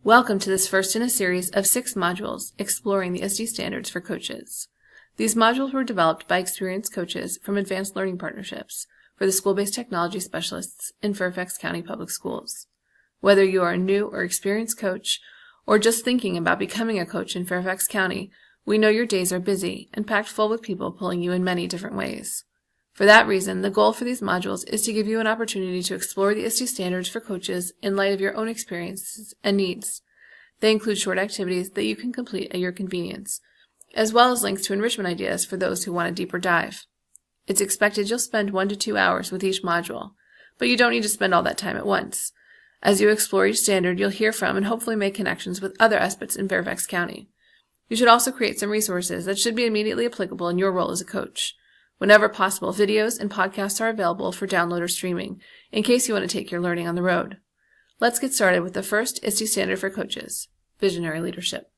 Welcome to this first in a series of 6 modules exploring the ISTE standards for coaches. These modules were developed by experienced coaches from Advanced Learning Partnerships for the school-based technology specialists in Fairfax County Public Schools. Whether you are a new or experienced coach, or just thinking about becoming a coach in Fairfax County, we know your days are busy and packed full with people pulling you in many different ways. For that reason, the goal for these modules is to give you an opportunity to explore the ISTE standards for coaches in light of your own experiences and needs. They include short activities that you can complete at your convenience, as well as links to enrichment ideas for those who want a deeper dive. It's expected you'll spend 1 to 2 hours with each module, but you don't need to spend all that time at once. As you explore each standard, you'll hear from and hopefully make connections with other aspects in Fairfax County. You should also create some resources that should be immediately applicable in your role as a coach. Whenever possible, videos and podcasts are available for download or streaming, in case you want to take your learning on the road. Let's get started with the first ISTE standard for coaches, visionary leadership.